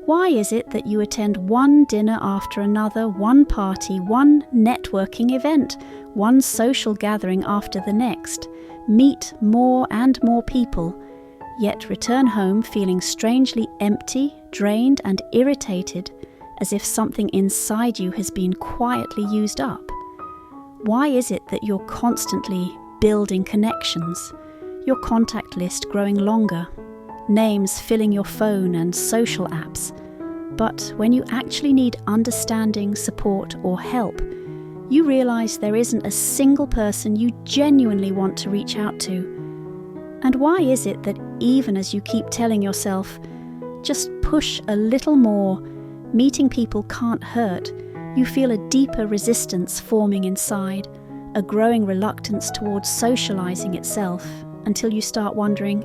Why is it that you attend one dinner after another, one party, one networking event, one social gathering after the next, meet more and more people, yet return home feeling strangely empty, drained and irritated, as if something inside you has been quietly used up? Why is it that you're constantly building connections, your contact list growing longer, names filling your phone and social apps, but when you actually need understanding, support or help, you realise there isn't a single person you genuinely want to reach out to? And why is it that even as you keep telling yourself, just push a little more, meeting people can't hurt, you feel a deeper resistance forming inside, a growing reluctance towards socializing itself, until you start wondering,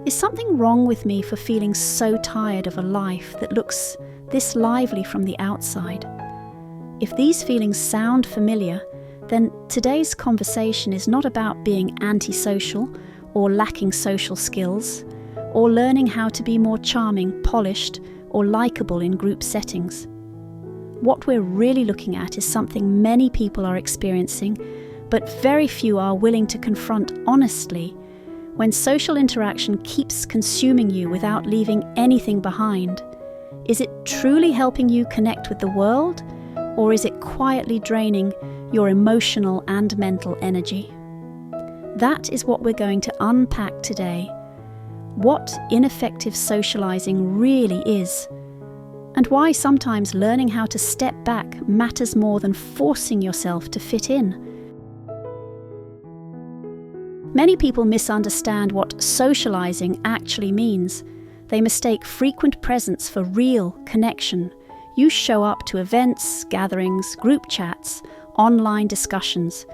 is something wrong with me for feeling so tired of a life that looks this lively from the outside? If these feelings sound familiar, then today's conversation is not about being antisocial or lacking social skills, or learning how to be more charming, polished, or likable in group settings. What we're really looking at is something many people are experiencing, but very few are willing to confront honestly. When social interaction keeps consuming you without leaving anything behind, is it truly helping you connect with the world, or is it quietly draining your emotional and mental energy? That is what we're going to unpack today. What ineffective socializing really is, and why sometimes learning how to step back matters more than forcing yourself to fit in. Many people misunderstand what socializing actually means. They mistake frequent presence for real connection. You show up to events, gatherings, group chats, online discussions.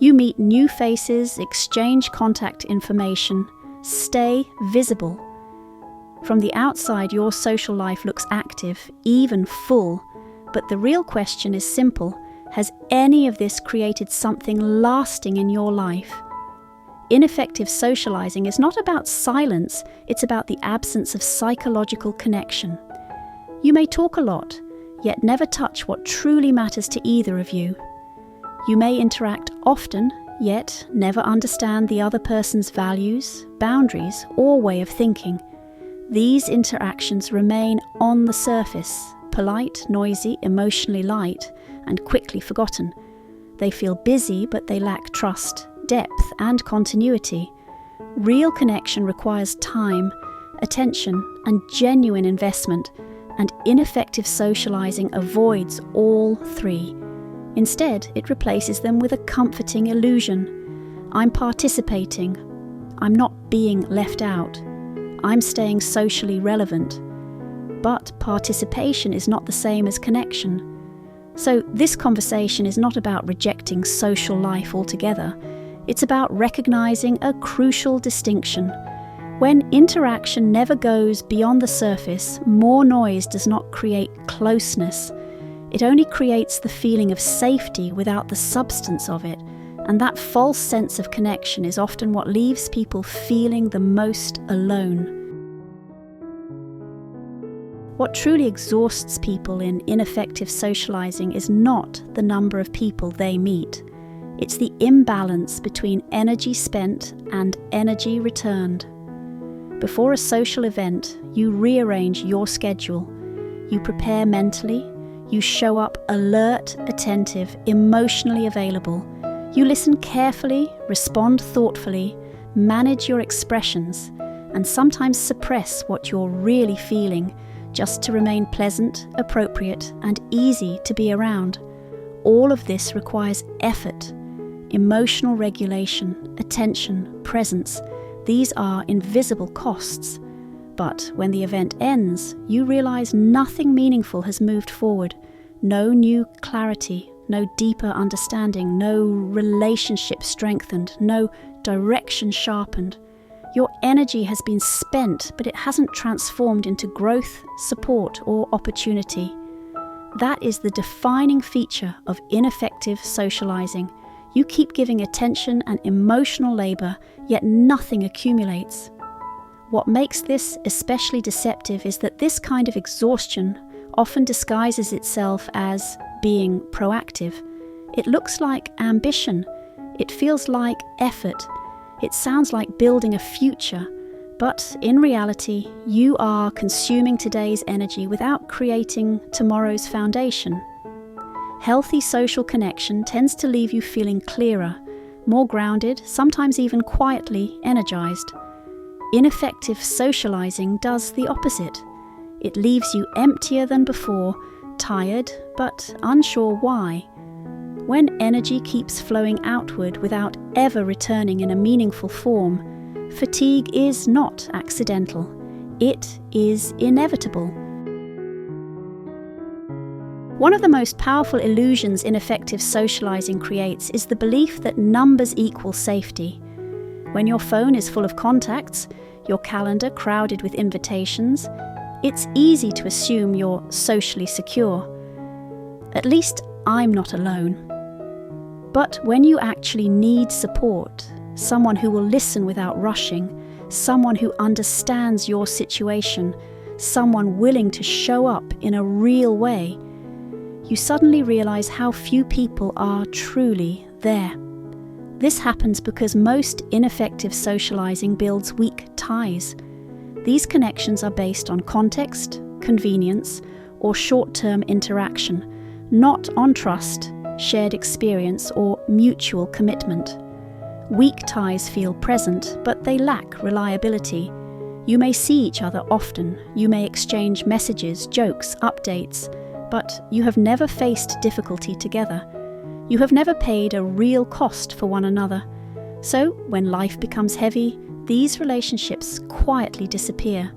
You meet new faces, exchange contact information, stay visible. From the outside, your social life looks active, even full. But the real question is simple. Has any of this created something lasting in your life? Ineffective socializing is not about silence, it's about the absence of psychological connection. You may talk a lot, yet never touch what truly matters to either of you. You may interact often, yet never understand the other person's values, boundaries, or way of thinking. These interactions remain on the surface, polite, noisy, emotionally light, and quickly forgotten. They feel busy, but they lack trust, depth, and continuity. Real connection requires time, attention, and genuine investment, and ineffective socializing avoids all three. Instead, it replaces them with a comforting illusion. I'm participating. I'm not being left out. I'm staying socially relevant. But participation is not the same as connection. So this conversation is not about rejecting social life altogether. It's about recognizing a crucial distinction. When interaction never goes beyond the surface, more noise does not create closeness. It only creates the feeling of safety without the substance of it, and that false sense of connection is often what leaves people feeling the most alone. What truly exhausts people in ineffective socializing is not the number of people they meet. It's the imbalance between energy spent and energy returned. Before a social event, you rearrange your schedule. You prepare mentally. You show up alert, attentive, emotionally available. You listen carefully, respond thoughtfully, manage your expressions, and sometimes suppress what you're really feeling, just to remain pleasant, appropriate, and easy to be around. All of this requires effort, emotional regulation, attention, presence. These are invisible costs. But when the event ends, you realize nothing meaningful has moved forward. No new clarity, no deeper understanding, no relationship strengthened, no direction sharpened. Your energy has been spent, but it hasn't transformed into growth, support, or opportunity. That is the defining feature of ineffective socializing. You keep giving attention and emotional labor, yet nothing accumulates. what makes this especially deceptive is that this kind of exhaustion often disguises itself as being proactive. It looks like ambition. It feels like effort. It sounds like building a future. But in reality, you are consuming today's energy without creating tomorrow's foundation. Healthy social connection tends to leave you feeling clearer, more grounded, sometimes even quietly energized. Ineffective socializing does the opposite. It leaves you emptier than before, tired, but unsure why. When energy keeps flowing outward without ever returning in a meaningful form, fatigue is not accidental. It is inevitable. One of the most powerful illusions ineffective socializing creates is the belief that numbers equal safety. When your phone is full of contacts, your calendar crowded with invitations, it's easy to assume you're socially secure. At least I'm not alone. But when you actually need support, someone who will listen without rushing, someone who understands your situation, someone willing to show up in a real way, you suddenly realize how few people are truly there. This happens because most ineffective socializing builds weak ties. These connections are based on context, convenience, or short-term interaction, not on trust, shared experience, or mutual commitment. Weak ties feel present, but they lack reliability. You may see each other often, you may exchange messages, jokes, updates, but you have never faced difficulty together. You have never paid a real cost for one another. So, when life becomes heavy, these relationships quietly disappear.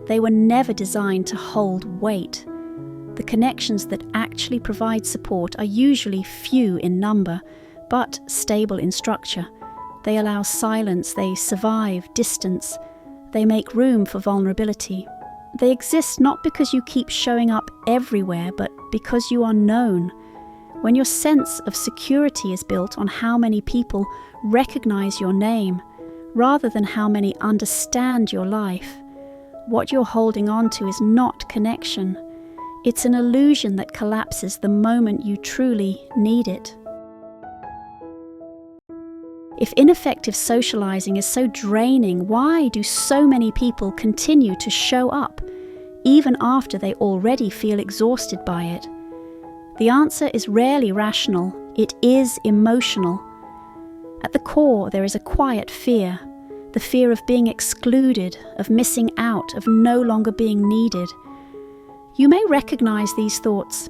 They were never designed to hold weight. The connections that actually provide support are usually few in number, but stable in structure. They allow silence, they survive distance, they make room for vulnerability. They exist not because you keep showing up everywhere, but because you are known. When your sense of security is built on how many people recognize your name, rather than how many understand your life, what you're holding on to is not connection. It's an illusion that collapses the moment you truly need it. If ineffective socializing is so draining, why do so many people continue to show up, even after they already feel exhausted by it? The answer is rarely rational, it is emotional. At the core, there is a quiet fear, the fear of being excluded, of missing out, of no longer being needed. You may recognize these thoughts.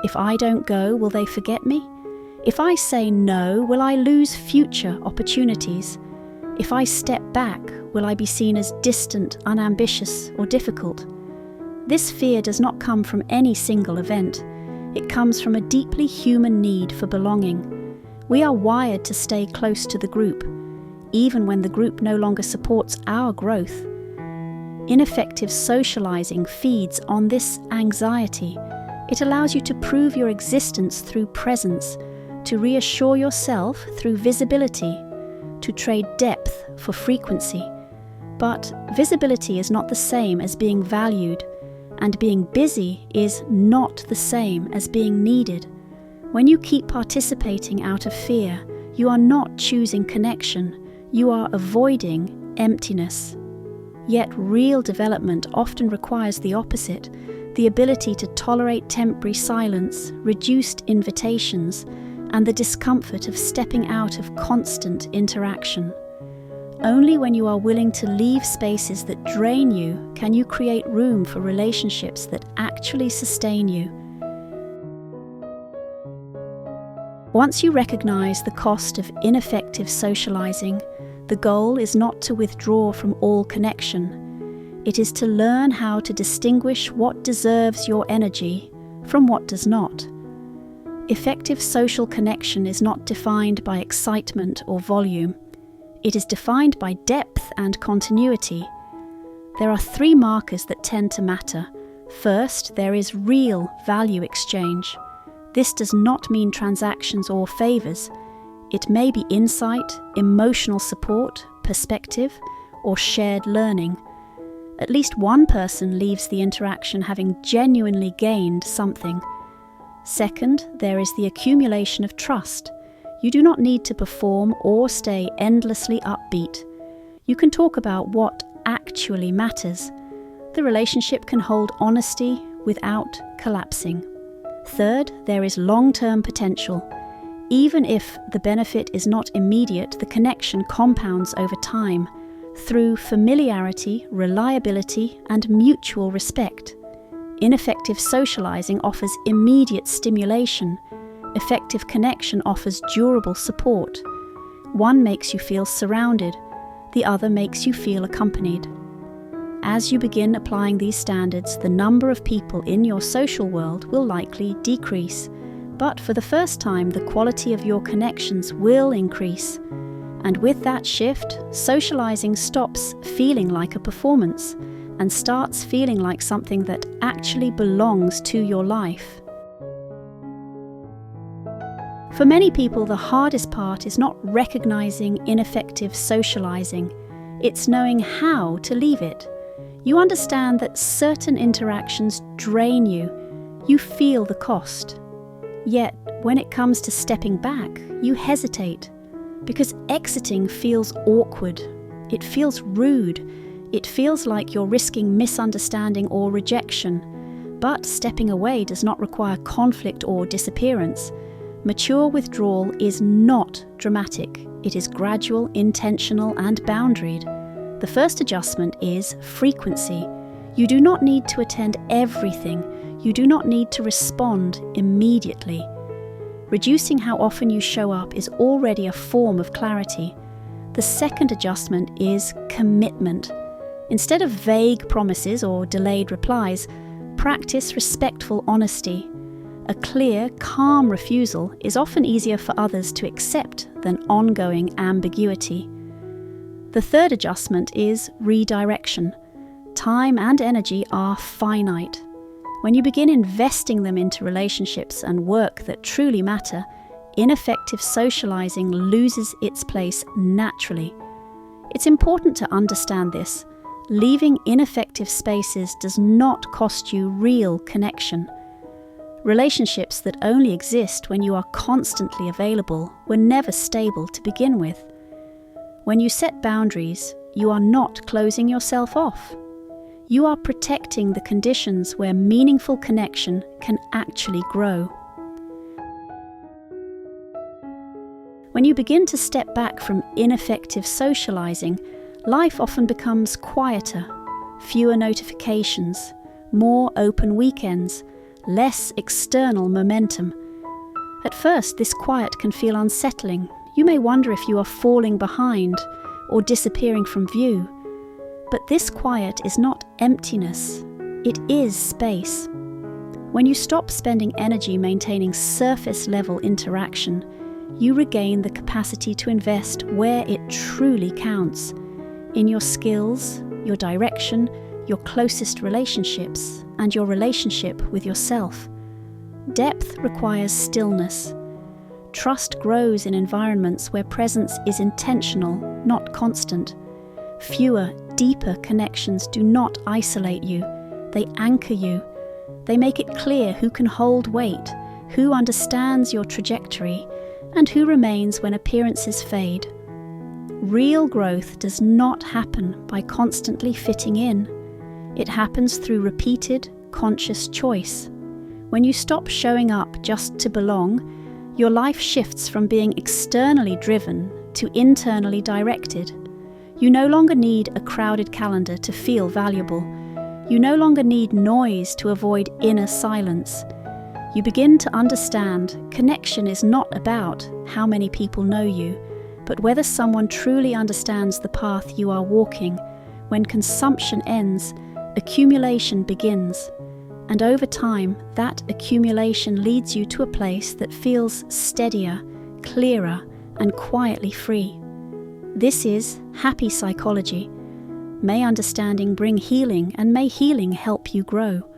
If I don't go, will they forget me? If I say no, will I lose future opportunities? If I step back, will I be seen as distant, unambitious, or difficult? This fear does not come from any single event. It comes from a deeply human need for belonging. We are wired to stay close to the group, even when the group no longer supports our growth. Ineffective socializing feeds on this anxiety. It allows you to prove your existence through presence, to reassure yourself through visibility, to trade depth for frequency. But visibility is not the same as being valued, and being busy is not the same as being needed. When you keep participating out of fear, you are not choosing connection, you are avoiding emptiness. Yet real development often requires the opposite, the ability to tolerate temporary silence, reduced invitations, and the discomfort of stepping out of constant interaction. Only when you are willing to leave spaces that drain you can you create room for relationships that actually sustain you. Once you recognize the cost of ineffective socializing, the goal is not to withdraw from all connection. It is to learn how to distinguish what deserves your energy from what does not. Effective social connection is not defined by excitement or volume. It is defined by depth and continuity. There are 3 markers that tend to matter. First, there is real value exchange. This does not mean transactions or favors. It may be insight, emotional support, perspective, or shared learning. At least one person leaves the interaction having genuinely gained something. Second, there is the accumulation of trust. You do not need to perform or stay endlessly upbeat. You can talk about what actually matters. The relationship can hold honesty without collapsing. Third, there is long-term potential. Even if the benefit is not immediate, the connection compounds over time through familiarity, reliability, and mutual respect. Ineffective socializing offers immediate stimulation. Effective connection offers durable support. One makes you feel surrounded, the other makes you feel accompanied. As you begin applying these standards, the number of people in your social world will likely decrease, but for the first time, the quality of your connections will increase. And with that shift, socializing stops feeling like a performance and starts feeling like something that actually belongs to your life. For many people, the hardest part is not recognizing ineffective socializing. It's knowing how to leave it. You understand that certain interactions drain you. You feel the cost. Yet, when it comes to stepping back, you hesitate. Because exiting feels awkward. It feels rude. It feels like you're risking misunderstanding or rejection. But stepping away does not require conflict or disappearance. Mature withdrawal is not dramatic. It is gradual, intentional, and boundaried. The first adjustment is frequency. You do not need to attend everything. You do not need to respond immediately. Reducing how often you show up is already a form of clarity. The second adjustment is commitment. Instead of vague promises or delayed replies, practice respectful honesty. A clear, calm refusal is often easier for others to accept than ongoing ambiguity. The third adjustment is redirection. Time and energy are finite. When you begin investing them into relationships and work that truly matter, ineffective socializing loses its place naturally. It's important to understand this. Leaving ineffective spaces does not cost you real connection. Relationships that only exist when you are constantly available were never stable to begin with. When you set boundaries, you are not closing yourself off. You are protecting the conditions where meaningful connection can actually grow. When you begin to step back from ineffective socializing, life often becomes quieter, fewer notifications, more open weekends, less external momentum. At first, this quiet can feel unsettling. You may wonder if you are falling behind or disappearing from view. But this quiet is not emptiness, it is space. When you stop spending energy maintaining surface-level interaction, you regain the capacity to invest where it truly counts, in your skills, your direction, your closest relationships, and your relationship with yourself. Depth requires stillness. Trust grows in environments where presence is intentional, not constant. Fewer, deeper connections do not isolate you. They anchor you. They make it clear who can hold weight, who understands your trajectory, and who remains when appearances fade. Real growth does not happen by constantly fitting in. It happens through repeated, conscious choice. When you stop showing up just to belong, your life shifts from being externally driven to internally directed. You no longer need a crowded calendar to feel valuable. You no longer need noise to avoid inner silence. You begin to understand connection is not about how many people know you, but whether someone truly understands the path you are walking. When consumption ends, accumulation begins. And over time, that accumulation leads you to a place that feels steadier, clearer, and quietly free. This is happy psychology. May understanding bring healing, and may healing help you grow.